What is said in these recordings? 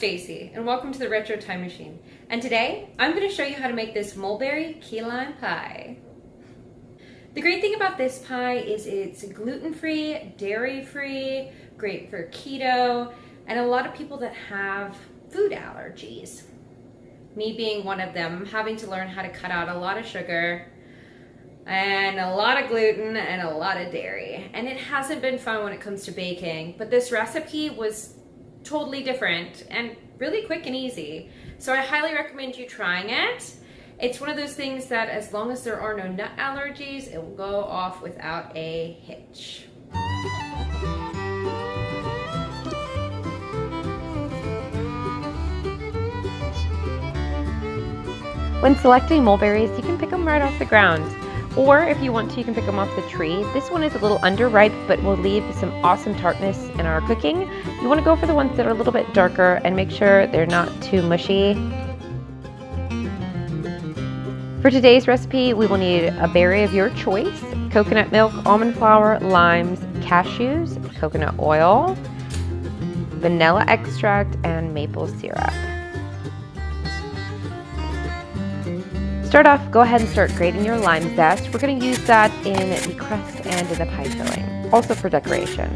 Stacy, and welcome to the Retro Time Machine. And today, I'm going to show you how to make this mulberry key lime pie. The great thing about this pie is it's gluten-free, dairy-free, great for keto, and a lot of people that have food allergies. Me being one of them, having to learn how to cut out a lot of sugar and a lot of gluten and a lot of dairy. And it hasn't been fun when it comes to baking, but this recipe was totally different and really quick and easy. So I highly recommend you trying it. It's one of those things that as long as there are no nut allergies, it will go off without a hitch. When selecting mulberries, you can pick them right off the ground. Or if you want to, you can pick them off the tree. This one is a little underripe, but will leave some awesome tartness in our cooking. You want to go for the ones that are a little bit darker and make sure they're not too mushy. For today's recipe, we will need a berry of your choice, coconut milk, almond flour, limes, cashews, coconut oil, vanilla extract, and maple syrup. Start off, go ahead and start grating your lime zest. We're going to use that in the crust and in the pie filling, also for decoration.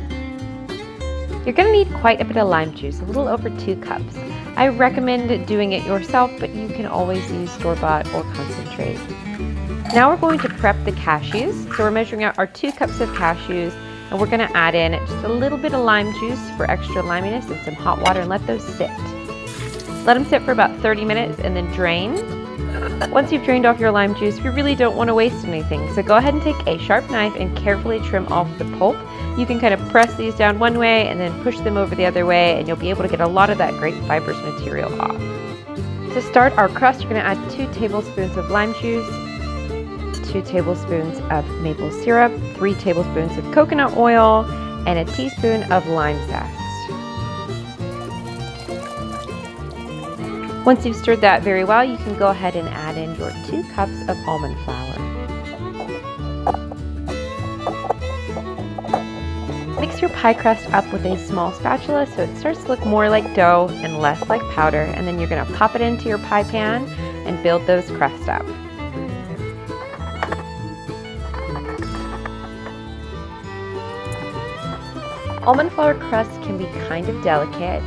You're going to need quite a bit of lime juice, a little over 2 cups. I recommend doing it yourself, but you can always use store-bought or concentrate. Now we're going to prep the cashews. So we're measuring out our 2 cups of cashews, and we're going to add in just a little bit of lime juice for extra liminess and some hot water and let those sit. Let them sit for about 30 minutes and then drain. Once you've drained off your lime juice, you really don't want to waste anything. So go ahead and take a sharp knife and carefully trim off the pulp. You can kind of press these down one way and then push them over the other way, and you'll be able to get a lot of that great fibrous material off. To start our crust, you're going to add 2 tablespoons of lime juice, 2 tablespoons of maple syrup, 3 tablespoons of coconut oil, and a teaspoon of lime zest. Once you've stirred that very well, you can go ahead and add in your 2 cups of almond flour. Mix your pie crust up with a small spatula so it starts to look more like dough and less like powder, and then you're going to pop it into your pie pan and build those crusts up. Almond flour crust can be kind of delicate,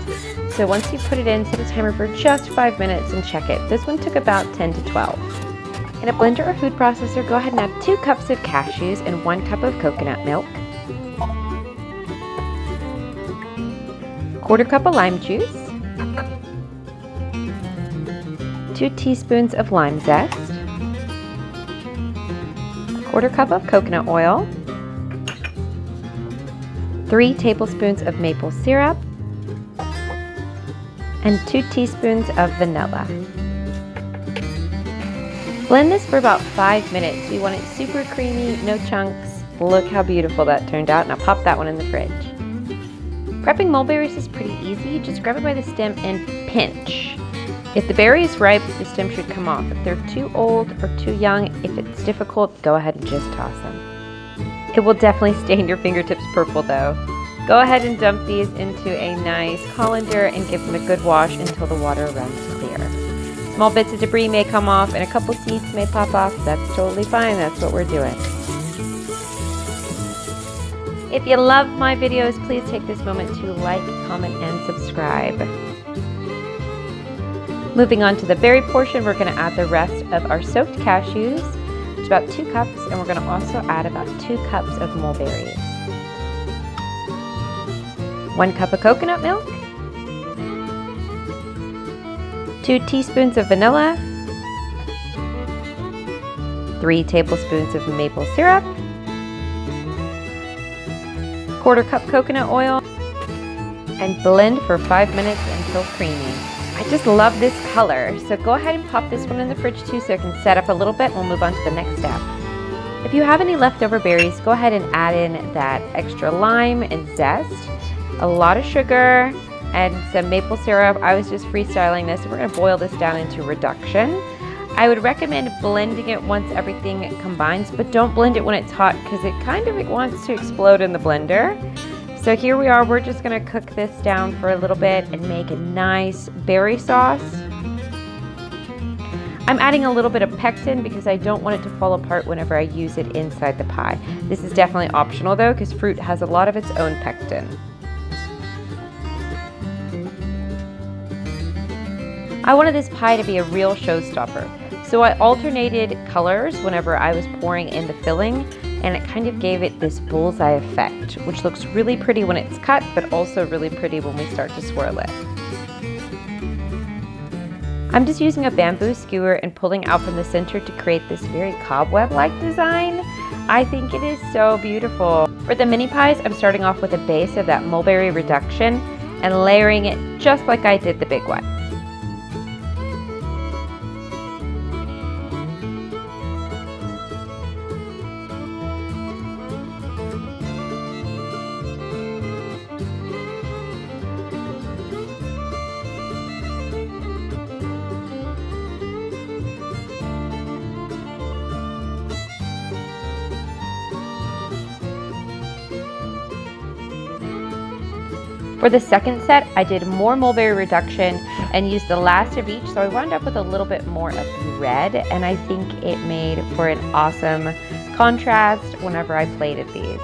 so once you put it in, set a timer for just 5 minutes and check it. This one took about 10 to 12. In a blender or food processor, go ahead and add 2 cups of cashews and 1 cup of coconut milk, 1/4 cup of lime juice, 2 teaspoons of lime zest, 1/4 cup of coconut oil, 3 tablespoons of maple syrup, and 2 teaspoons of vanilla. Blend this for about 5 minutes. You want it super creamy, no chunks. Look how beautiful that turned out. Now pop that one in the fridge. Prepping mulberries is pretty easy. Just grab it by the stem and pinch. If the berry is ripe, the stem should come off. If they're too old or too young, if it's difficult, go ahead and just toss them. It will definitely stain your fingertips purple though. Go ahead and dump these into a nice colander and give them a good wash until the water runs clear. Small bits of debris may come off and a couple seeds may pop off. That's totally fine. That's what we're doing. If you love my videos, please take this moment to like, comment, and subscribe. Moving on to the berry portion, we're going to add the rest of our soaked cashews. It's about 2 cups, and we're going to also add about 2 cups of mulberries. 1 cup of coconut milk, 2 teaspoons of vanilla, 3 tablespoons of maple syrup, 1/4 cup coconut oil, and blend for 5 minutes until creamy. I just love this color, so go ahead and pop this one in the fridge too so it can set up a little bit. We'll move on to the next step. If you have any leftover berries, go ahead and add in that extra lime and zest, a lot of sugar, and some maple syrup. I was just freestyling this, and we're going to boil this down into reduction. I would recommend blending it once everything combines, but don't blend it when it's hot because it wants to explode in the blender. So here we are, we're just gonna cook this down for a little bit and make a nice berry sauce. I'm adding a little bit of pectin because I don't want it to fall apart whenever I use it inside the pie. This is definitely optional though, because fruit has a lot of its own pectin. I wanted this pie to be a real showstopper, so I alternated colors whenever I was pouring in the filling, and it kind of gave it this bullseye effect, which looks really pretty when it's cut, but also really pretty when we start to swirl it. I'm just using a bamboo skewer and pulling out from the center to create this very cobweb-like design. I think it is so beautiful. For the mini pies, I'm starting off with a base of that mulberry reduction and layering it just like I did the big one. For the second set, I did more mulberry reduction and used the last of each, so I wound up with a little bit more of the red, and I think it made for an awesome contrast whenever I plated these.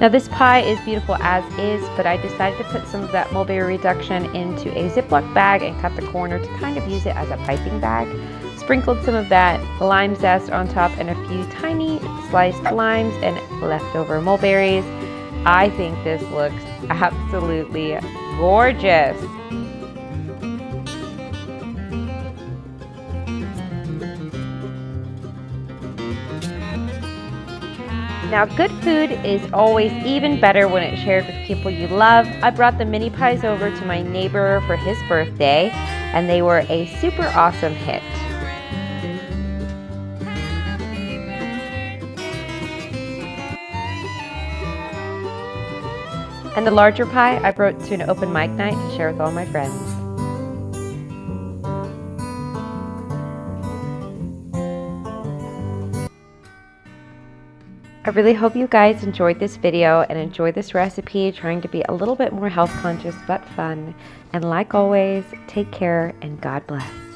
Now this pie is beautiful as is, but I decided to put some of that mulberry reduction into a Ziploc bag and cut the corner to kind of use it as a piping bag. Sprinkled some of that lime zest on top and a few tiny sliced limes and leftover mulberries. I think this looks absolutely gorgeous. Now, good food is always even better when it's shared with people you love. I brought the mini pies over to my neighbor for his birthday, and they were a super awesome hit. And the larger pie I brought to an open mic night to share with all my friends. I really hope you guys enjoyed this video and enjoyed this recipe, trying to be a little bit more health conscious but fun. And like always, take care and God bless.